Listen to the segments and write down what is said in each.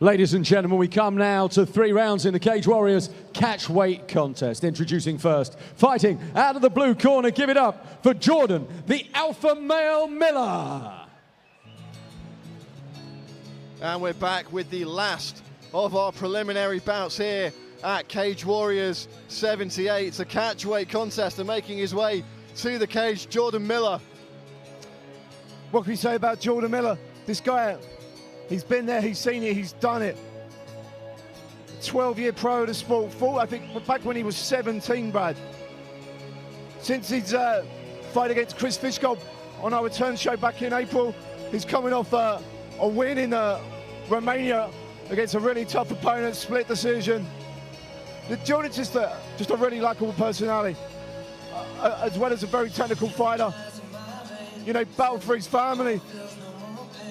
Ladies and gentlemen, we come now to 3 rounds in the Cage Warriors catch weight contest. Introducing first, fighting out of the blue corner, give it up for Jordan, the alpha male Miller. And we're back with the last of our preliminary bouts here at Cage Warriors 78. It's a catch weight contest, and making his way to the cage, Jordan Miller. What can we say about Jordan Miller? This guy, he's been there, he's seen it, he's done it. 12-year pro of the sport, I think back when he was 17, Brad. Since his fight against Chris Fishgold on our return show back in April, he's coming off a win in Romania against a really tough opponent, split decision. Jordan's just a really likable personality, as well as a very technical fighter. You know, battled for his family,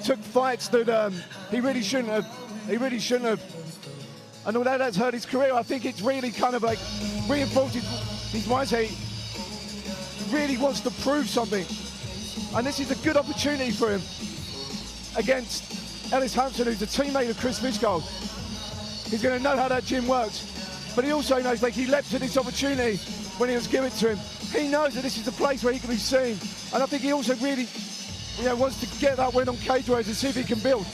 took fights that he really shouldn't have. And although that's hurt his career, I think it's really kind of like reinforced his mindset. He really wants to prove something. And this is a good opportunity for him against Ellis Hampson, who's a teammate of Chris Fishgold. He's going to know how that gym works. But he also knows, like, he leapt to this opportunity when he was given to him. He knows that this is the place where he can be seen. And I think he also really, wants to get that win on Cage Warriors and see if he can build.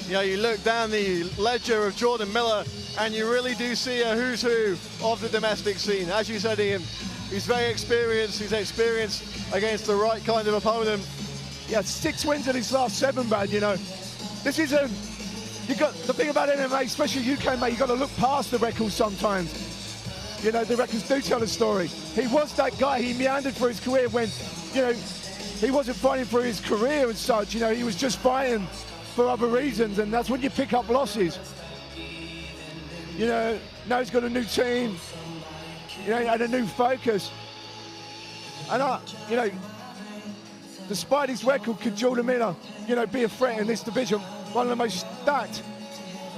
You know, you look down the ledger of Jordan Miller and you really do see a who's who of the domestic scene. As you said, Ian, he's very experienced. He's experienced against the right kind of opponent. Yeah, 6 wins in his last 7, Brad, This is the thing about MMA, especially UK, mate, you got to look past the records sometimes. The records do tell a story. He was that guy, he meandered for his career when, he wasn't fighting for his career and such, he was just fighting for other reasons, and that's when you pick up losses. Now he's got a new team, and a new focus. And despite his record, could Jordan Miller, be a threat in this division? One of the most stacked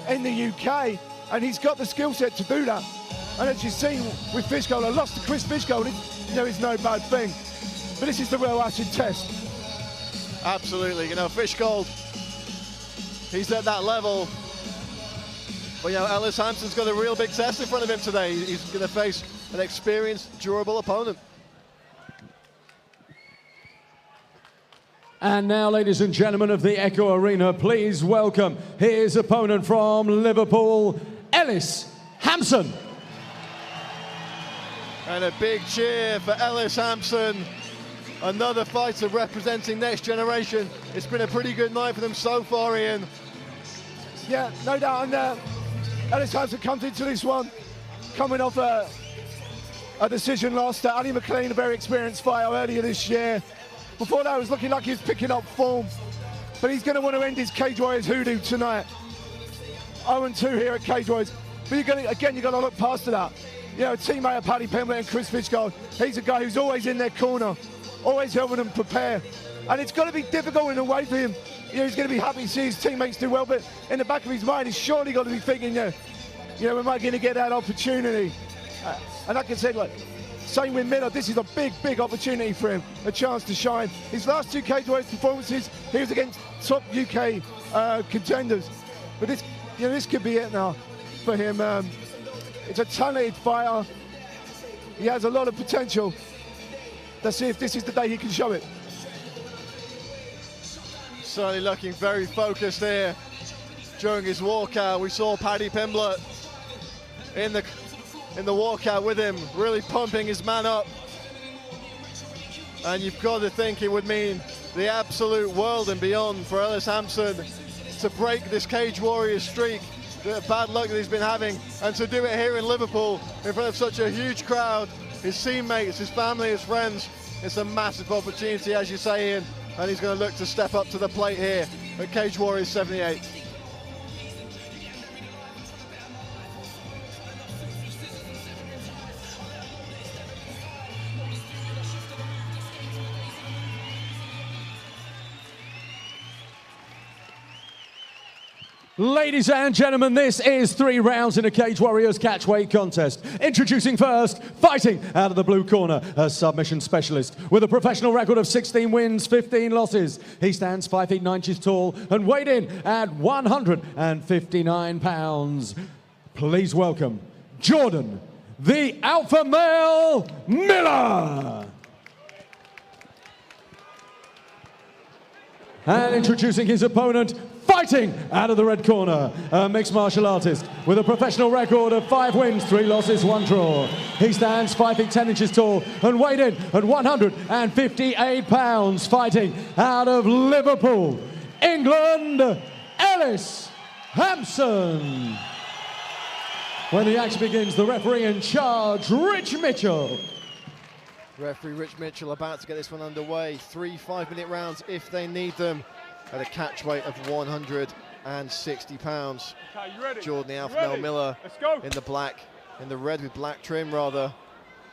in the UK, and he's got the skill set to do that. And as you've seen with Fishgold, a loss to Chris Fishgold, is no bad thing. But this is the real acid test. Absolutely, Fishgold, he's at that level. But Ellis Hampson's got a real big test in front of him today. He's going to face an experienced, durable opponent. And now, ladies and gentlemen of the Echo Arena, please welcome his opponent from Liverpool, Ellis Hampson. And a big cheer for Ellis Hampson, another fighter representing next generation. It's been a pretty good night for them so far, Ian. Yeah, no doubt. And Ellis Hampson comes into this one coming off a decision loss to Ali McLean, a very experienced fighter earlier this year. Before that, it was looking like he was picking up form, but he's going to want to end his Cage Warriors hoodoo tonight. 0-2 here at Cage Warriors. But you've got to look past that. A teammate of Paddy Pimblett and Chris Fishgold. He's a guy who's always in their corner, always helping them prepare. And it's going to be difficult in a way for him. He's going to be happy to see his teammates do well, but in the back of his mind, he's surely got to be thinking, am I going to get that opportunity? And like I said, same with Miller, this is a big, big opportunity for him, a chance to shine. His last 2 Cage Warriors performances, he was against top UK contenders. But this could be it now for him. It's a talented fighter. He has a lot of potential. Let's see if this is the day he can show it. Certainly looking very focused here during his walkout. We saw Paddy Pimblett in the walkout with him, really pumping his man up. And you've got to think it would mean the absolute world and beyond for Ellis Hampson to break this Cage Warriors streak, the bad luck that he's been having, and to do it here in Liverpool in front of such a huge crowd, his teammates, his family, his friends. It's a massive opportunity, as you say, Ian, and he's going to look to step up to the plate here at Cage Warriors 78. Ladies and gentlemen, this is 3 rounds in a Cage Warriors catchweight contest. Introducing first, fighting out of the blue corner, a submission specialist with a professional record of 16 wins, 15 losses. He stands 5 feet 9 inches tall and weighed in at 159 pounds. Please welcome Jordan, the Alpha Male Miller. And introducing his opponent, fighting out of the red corner, a mixed martial artist with a professional record of 5 wins, 3 losses, 1 draw. He stands 5 feet 10 inches tall and weighed in at 158 pounds, fighting out of Liverpool, England, Ellis Hampson. When the action begins, the referee in charge, Rich Mitchell. Referee Rich Mitchell about to get this one underway. 3 5-minute rounds if they need them at a catch weight of 160 pounds. Okay, you ready? Jordan the Alpha Ready? Male Miller Let's go. in the black, in the red with black trim rather.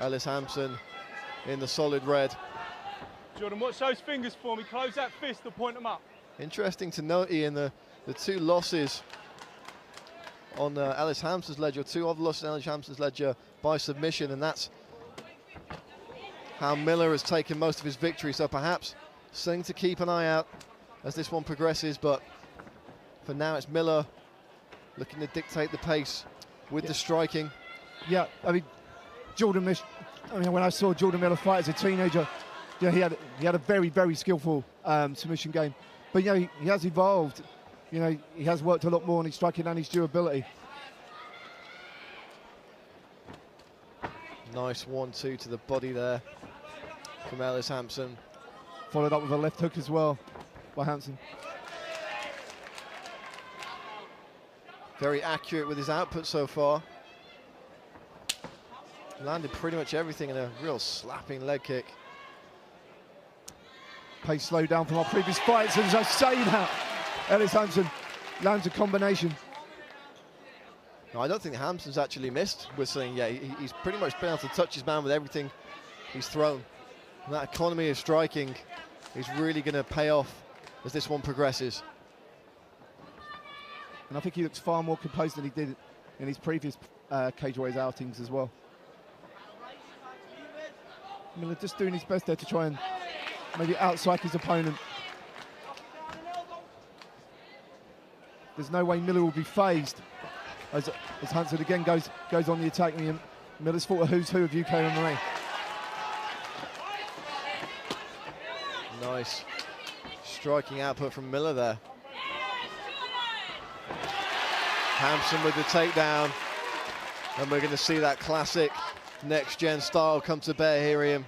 Ellis Hampson in the solid red. Jordan, watch those fingers for me. Close that fist and point them up. Interesting to note, Ian, the 2 losses on Ellis Hampson's ledger, 2 other losses on Ellis Hampson's ledger by submission, and that's how Miller has taken most of his victory. So perhaps something to keep an eye out as this one progresses, but for now it's Miller looking to dictate the pace with the striking. Yeah, I mean, when I saw Jordan Miller fight as a teenager, yeah, he had a very, very skillful submission game. But you know, he has evolved. You know, he has worked a lot more on his striking and his durability. Nice 1-2 to the body there from Ellis Hampson. Followed up with a left hook as well by Hampson. Very accurate with his output so far. Landed pretty much everything in a real slapping leg kick. Pace slowed down from our previous fights, and as I say that, Ellis Hampson lands a combination. No, I don't think Hampson's actually missed whistling yet. He's pretty much been able to touch his man with everything he's thrown. And that economy of striking is really going to pay off as this one progresses. And I think he looks far more composed than he did in his previous Cage Warriors outings as well. Miller just doing his best there to try and maybe outstrike his opponent. There's no way Miller will be phased as Hampson again goes on the attack. Miller's fought a who's who of UK MMA. Nice striking output from Miller there. Hampson with the takedown, and we're going to see that classic next-gen style come to bear here, Ian.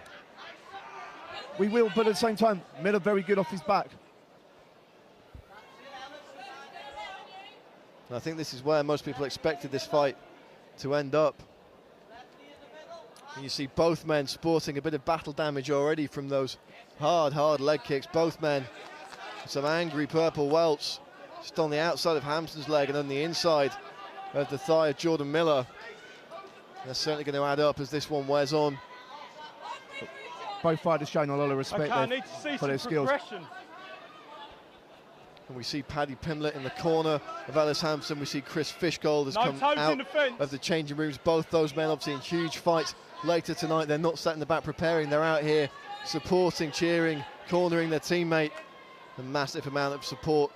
We will, but at the same time, Miller very good off his back. And I think this is where most people expected this fight to end up. And you see both men sporting a bit of battle damage already from those hard leg kicks. Both men some angry purple welts just on the outside of Hampson's leg and on the inside of the thigh of Jordan Miller. That's certainly going to add up as this one wears on. Both fighters showing a lot of respect for their skills. And we see Paddy Pimblett in the corner of Ellis Hampson. We see Chris Fishgold has come out of the changing rooms. Both those men obviously in huge fights later tonight. They're not sat in the back preparing. They're out here supporting, cheering, cornering their teammate. A massive amount of support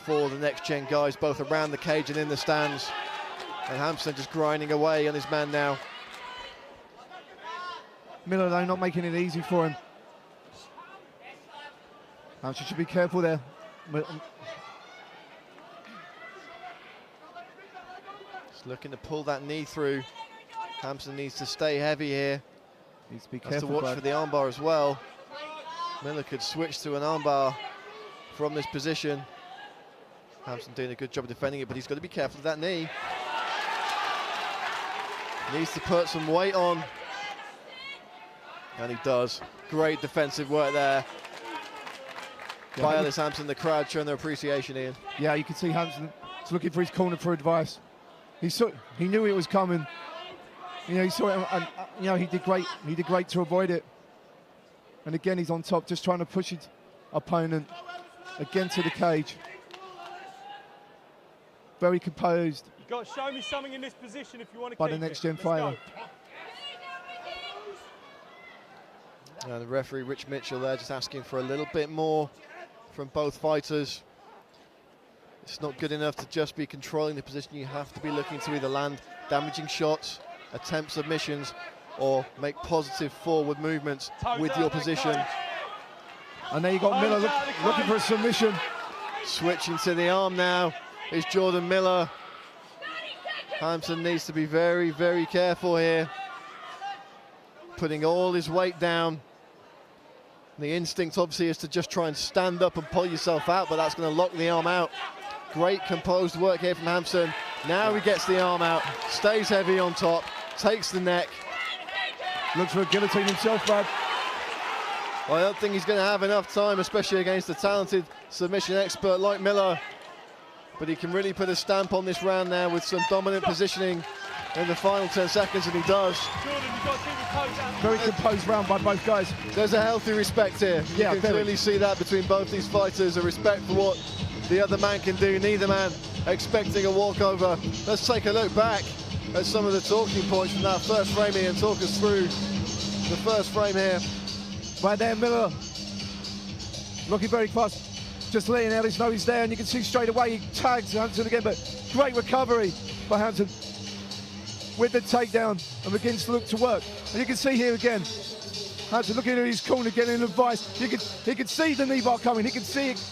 for the next gen guys, both around the cage and in the stands. And Hampson just grinding away on his man now. Miller, though, not making it easy for him. Hampson should be careful there. Just looking to pull that knee through. Hampson needs to stay heavy here. Needs to be Has careful. to watch for the armbar as well. Miller could switch to an armbar from this position. Hampson doing a good job of defending it, but he's got to be careful of that knee. Needs to put some weight on. And he does. Great defensive work there by Ellis Hampson. The crowd showing their appreciation, Ian. Yeah, you can see Hampson is looking for his corner for advice. He knew it was coming. You know, he saw it, and you know, he did great. He did great to avoid it. And again, he's on top, just trying to push his opponent again to the cage. very composed. You've got to show me something in this position if you want to By keep the next it. gen Let's fighter. go. And the referee, Rich Mitchell, there just asking for a little bit more from both fighters. It's not good enough to just be controlling the position. You have to be looking to either land damaging shots, attempt submissions, or make positive forward movements with your position. And there you got Miller looking for a submission. Switching to the arm now is Jordan Miller. Hampson needs to be very, very careful here. Putting all his weight down. The instinct obviously is to just try and stand up and pull yourself out, but that's going to lock the arm out. Great composed work here from Hampson. Now he gets the arm out, stays heavy on top, takes the neck. Looks for a guillotine himself, Brad. I don't think he's going to have enough time, especially against a talented submission expert like Miller. But he can really put a stamp on this round now with some dominant positioning in the final 10 seconds, and he does. Jordan, you've got to keep your toes out. Very composed round by both guys. There's a healthy respect here. You can clearly see that between both these fighters, a respect for what the other man can do. Neither man expecting a walkover. Let's take a look back at some of the talking points from that first frame here and talk us through the first frame here. Right there, Miller. Looking very fast. Just letting Ellis know he's there, and you can see straight away he tags Hampson again, but great recovery by Hampson with the takedown and begins to look to work. And you can see here again, Hampson looking at his corner, getting advice. He could see the knee bar coming. He could see it,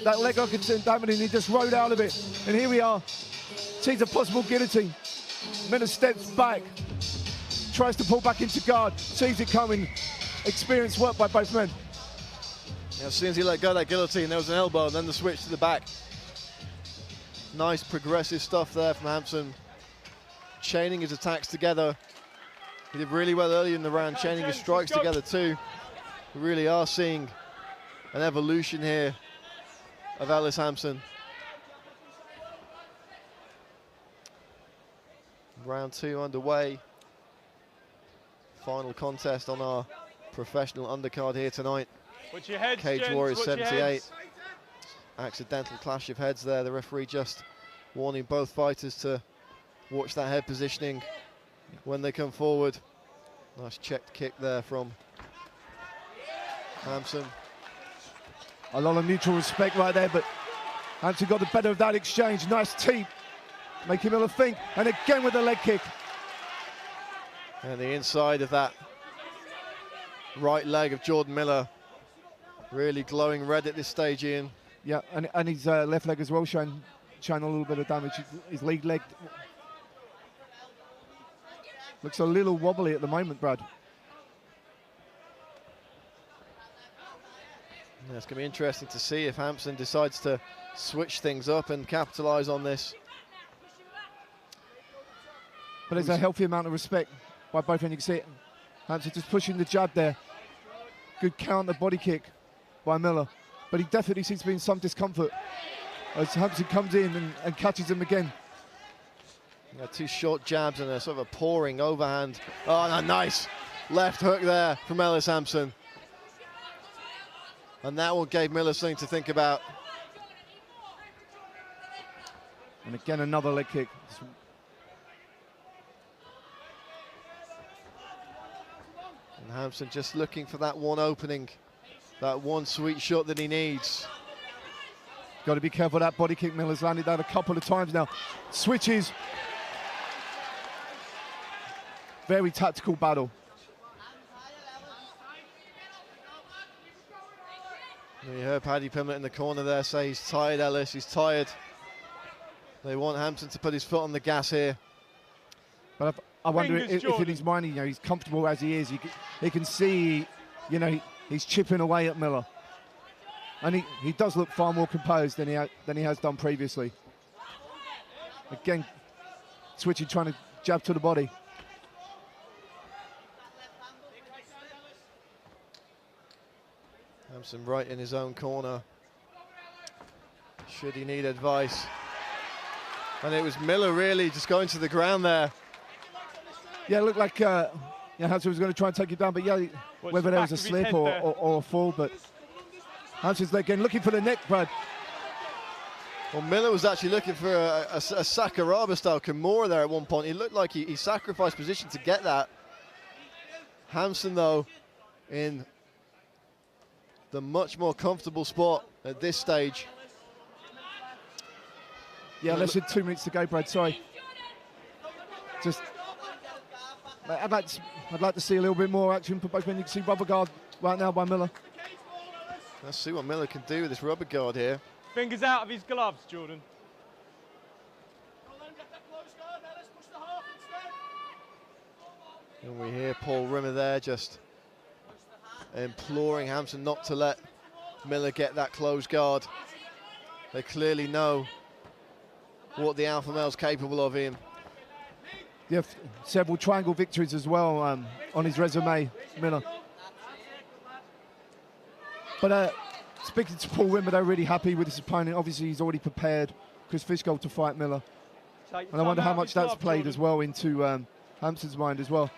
that leg lock happening. He just rode out of it. And here we are. Sees a possible guillotine. Miller steps back, tries to pull back into guard, sees it coming. Experienced work by both men. Yeah, as soon as he let go of that guillotine, there was an elbow, and then the switch to the back. Nice progressive stuff there from Hampson. Chaining his attacks together. He did really well early in the round, chaining his strikes together too. We really are seeing an evolution here of Ellis Hampson. Round 2 underway. Final contest on our professional undercard here tonight. Watch your heads, Cage gents, Warriors watch your 78. heads. Accidental clash of heads there. The referee just warning both fighters to watch that head positioning when they come forward. Nice checked kick there from Hampson. A lot of mutual respect right there, but Hampson got the better of that exchange. Nice teep, making Miller think, and again with the leg kick. And the inside of that right leg of Jordan Miller really glowing red at this stage, Ian. Yeah, and his left leg as well showing a little bit of damage. His lead leg looks a little wobbly at the moment, Brad. Yeah, it's going to be interesting to see if Hampson decides to switch things up and capitalise on this. But there's a healthy amount of respect by both ends. You can see it. Hampson just pushing the jab there. Good counter body kick by Miller. But he definitely seems to be in some discomfort as Hampson comes in and catches him again. Yeah, 2 short jabs and a sort of a pouring overhand. Oh, and a nice left hook there from Ellis Hampson. And that one gave Miller something to think about. And again, another leg kick. And Hampson just looking for that one opening, that one sweet shot that he needs. Got to be careful, that body kick Miller's landed that a couple of times now. Switches. Very tactical battle. You heard Paddy Pimblett in the corner there say he's tired, Ellis, he's tired. They want Hampson to put his foot on the gas here. But I wonder Fingers, if in his mind, he's comfortable as he is. He can see, he's chipping away at Miller. And he does look far more composed than he has done previously. Again, switching, trying to jab to the body. Hampson right in his own corner. Should he need advice? And it was Miller really just going to the ground there. Yeah, it looked like Hampson was going to try and take it down, but whether there was a slip or a fall, but Hampson's again looking for the neck, Brad. Well, Miller was actually looking for a Sakuraba-style Kimura there at one point. He looked like he sacrificed position to get that. Hampson, though, in the much more comfortable spot at this stage. Yeah, less than 2 minutes to go, Brad. Sorry. Just, I'd like to see a little bit more action for both men. You can see rubber guard right now by Miller. Let's see what Miller can do with this rubber guard here. Fingers out of his gloves, Jordan. And we hear Paul Rimmer there just imploring Hampson not to let Miller get that closed guard. They clearly know what the alpha male's capable of in. Yeah, several triangle victories as well on his resume, Miller. But speaking to Paul Rimmer, they're really happy with his opponent. Obviously, he's already prepared Chris Fishgold to fight Miller. And I wonder how much that's played as well into Hampson's mind as well.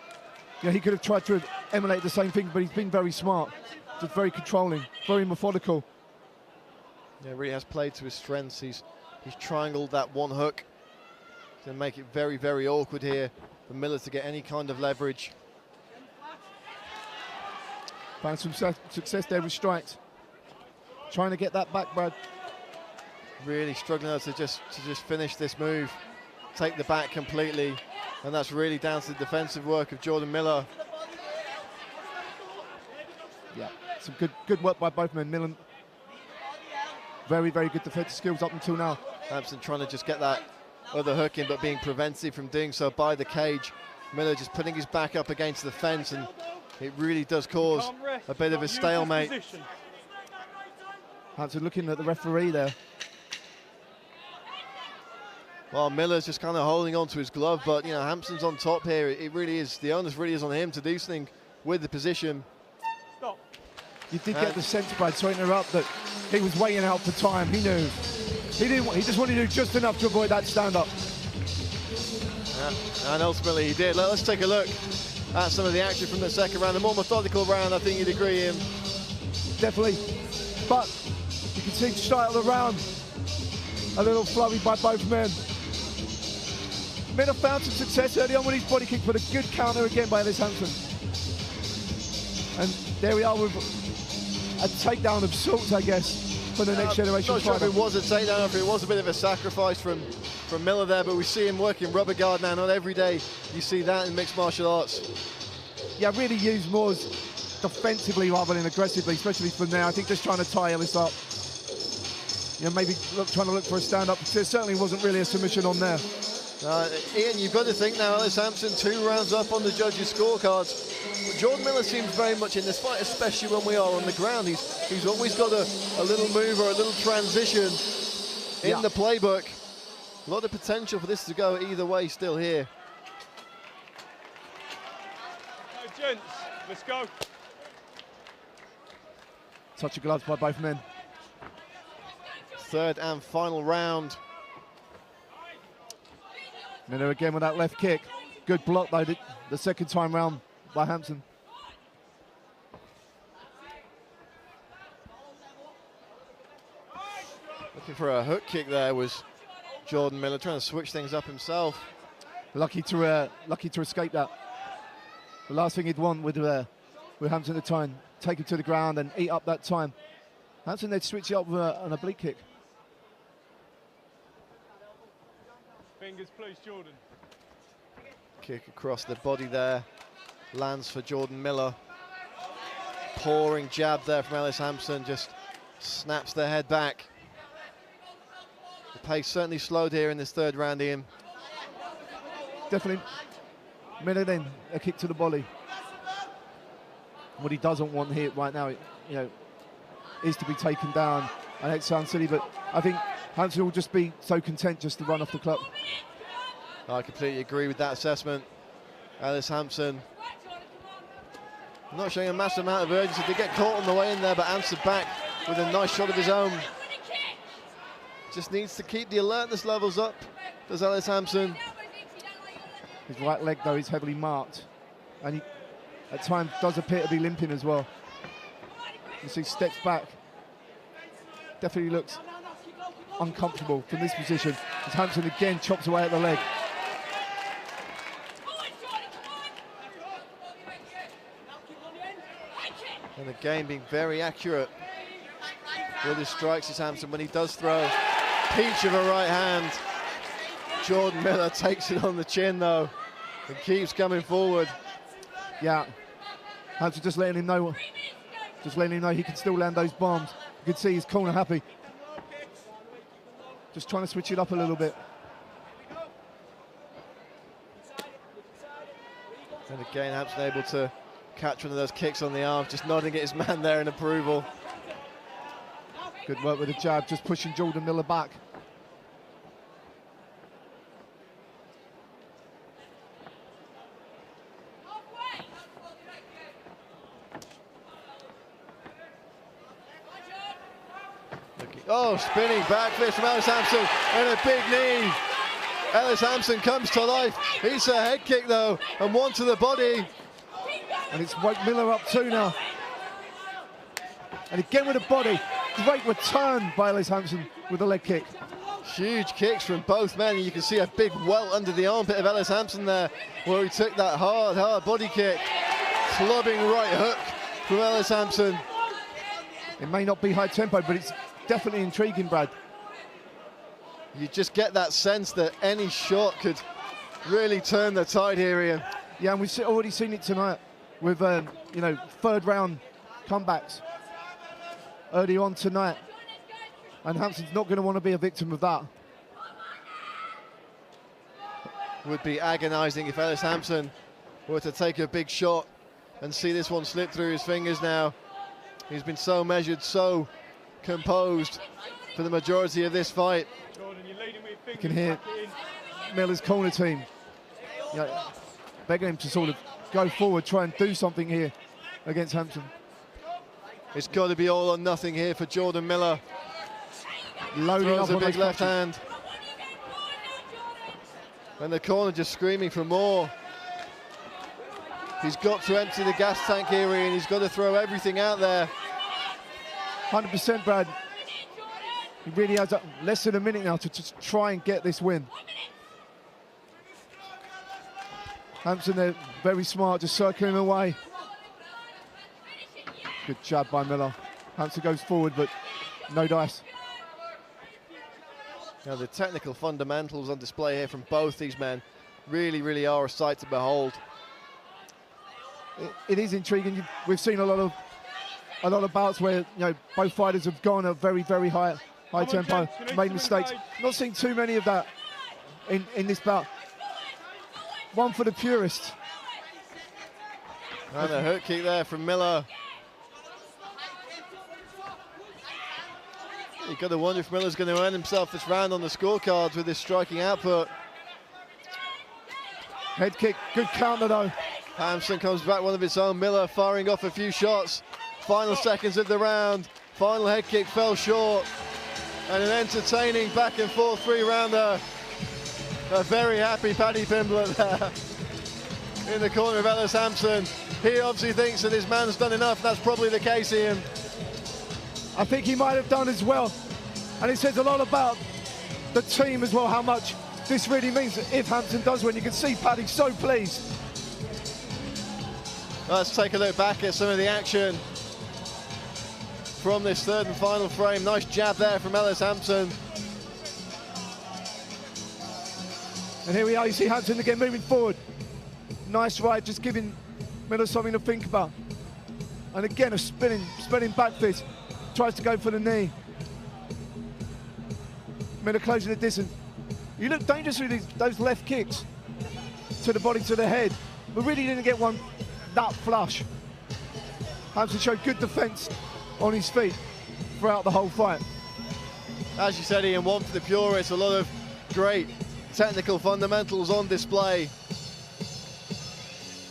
You know, he could have tried to emulate the same thing, but he's been very smart, just very controlling, very methodical. Yeah, really has played to his strengths. He's triangled that one hook to make it very, very awkward here for Miller to get any kind of leverage. Found some success there with strikes. Trying to get that back, Brad. Really struggling to just finish this move, take the back completely, and that's really down to the defensive work of Jordan Miller. Yeah, some good work by both men. Miller, very, very good defensive skills up until now. Hampson trying to just get that other hook in, but being prevented from doing so by the cage. Miller just putting his back up against the fence, and it really does cause a bit of a stalemate. Hampson looking at the referee there. Well, Miller's just kind of holding on to his glove, but you know, Hampson's on top here. It really is, the onus really is on him to do something with the position. Stop. You did get the sense, Brad, sorry to interrupt, that he was waiting out for time. He knew. He just wanted to do just enough to avoid that stand-up. Yeah, and ultimately he did. Let's take a look at some of the action from the second round. The more methodical round, I think you'd agree, Ian. Definitely. But you can see start of the round, a little flurry by both men. Miller found some success early on with his body kick, but a good counter again by Ellis Hampson. And there we are with a takedown of sorts, I guess, for the next generation not sure fighter. if it was a takedown or if it was a bit of a sacrifice from Miller there, but we see him working rubber guard now. Not every day you see that in mixed martial arts. Yeah, really used more defensively rather than aggressively, especially from there. I think just trying to tie Ellis up. You know, maybe trying to look for a stand-up. There certainly wasn't really a submission on there. Ian, you've got to think now, Ellis Hampson 2 rounds up on the judges' scorecards. But Jordan Miller seems very much in this fight, especially when we are on the ground. He's always got a little move or a little transition in the playbook. A lot of potential for this to go either way still here. No, gents, let's go. Touch of gloves by both men. Third and final round. Miller again with that left kick. Good block though, the second time round by Hampson. Looking for a hook kick there was Jordan Miller, trying to switch things up himself. Lucky to escape that. The last thing he'd want with Hampson at the time, take him to the ground and eat up that time. Hampson they'd switch it up with an oblique kick. Fingers, please, Jordan. Kick across the body there, lands for Jordan Miller. Pouring jab there from Ellis Hampson, just snaps their head back. The pace certainly slowed here in this third round, Ian. Definitely. Miller then a kick to the body. What he doesn't want here right now, is to be taken down. And it sounds silly, but I think Hampson will just be so content just to run off the clock. I completely agree with that assessment. Ellis Hampson not showing a massive amount of urgency. Did get caught on the way in there, but answered back with a nice shot of his own. Just needs to keep the alertness levels up, does Ellis Hampson. His right leg, though, is heavily marked. And he, at times, does appear to be limping as well. You see steps back. Definitely looks uncomfortable from this position as Hampson again chops away at the leg. And again, being very accurate with his strikes is Hampson. When he does throw, peach of a right hand. Jordan Miller takes it on the chin though and keeps coming forward. Yeah, Hampson just letting him know he can still land those bombs. You can see his corner happy. Just trying to switch it up a little bit. And again, Hampson able to catch one of those kicks on the arm, just nodding at his man there in approval. Good work with the jab, just pushing Jordan Miller back. Oh, spinning back fist from Ellis Hampson and a big knee. Ellis Hampson comes to life. He's a head kick though, and one to the body. And it's woke Miller up too now. And again with the body. Great return by Ellis Hampson with the leg kick. Huge kicks from both men. You can see a big welt under the armpit of Ellis Hampson there, where he took that hard body kick. Clubbing right hook from Ellis Hampson. It may not be high tempo, but it's definitely intriguing, Brad. You just get that sense that any shot could really turn the tide here, Ian. Yeah, and we've already seen it tonight with, you know, third round comebacks early on tonight. And Hampson's not going to want to be a victim of that. Would be agonising if Ellis Hampson were to take a big shot and see this one slip through his fingers now. He's been so measured, so composed for the majority of this fight. You can hear Miller's corner team, you know, begging him to sort of go forward, try and do something here against Hampson. It's got to be all or nothing here for Jordan Miller. Loading Throws up a big left hand. And the corner just screaming for more. He's got to empty the gas tank here, Ian. He's got to throw everything out there. 100%, Brad. He really has less than a minute now to just try and get this win. Hampson there, very smart, just circling away. Good jab by Miller. Hampson goes forward, but no dice. Now the technical fundamentals on display here from both these men really, really are a sight to behold. It is intriguing. We've seen a lot of bouts where, you know, both fighters have gone at very, very high tempo, made mistakes. Not seeing too many of that in this bout. One for the purists. And a hook kick there from Miller. You've got to wonder if Miller's going to earn himself this round on the scorecards with his striking output. Head kick, good counter though. Hampson comes back one of its own. Miller firing off a few shots. Final seconds of the round. Final head kick fell short. And an entertaining back and forth three-rounder. A very happy Paddy Pimblett there in the corner of Ellis Hampson. He obviously thinks that his man's done enough. That's probably the case, Ian. I think he might have done as well. And it says a lot about the team as well, how much this really means if Hampson does win. You can see Paddy so pleased. Let's take a look back at some of the action from this third and final frame. Nice jab there from Ellis Hampson. And here we are, you see Hampson again moving forward. Nice right, just giving Miller something to think about. And again, a spinning back fist. Tries to go for the knee. Miller closing the distance. You look dangerous with those left kicks to the body, to the head, but really didn't get one that flush. Hampson showed good defense on his feet throughout the whole fight. As you said, Ian, one for the purists, a lot of great technical fundamentals on display.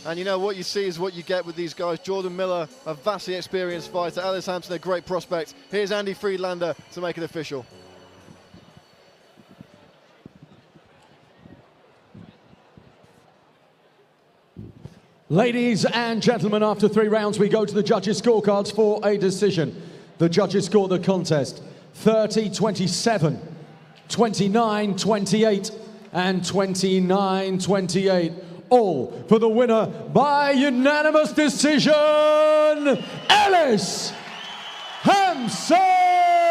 And you know, what you see is what you get with these guys. Jordan Miller, a vastly experienced fighter. Ellis Hampson, a great prospect. Here's Andy Friedlander to make it official. Ladies and gentlemen, after 3 rounds, we go to the judges' scorecards for a decision. The judges score the contest 30-27, 29-28, and 29-28. All for the winner by unanimous decision, Ellis Hampson!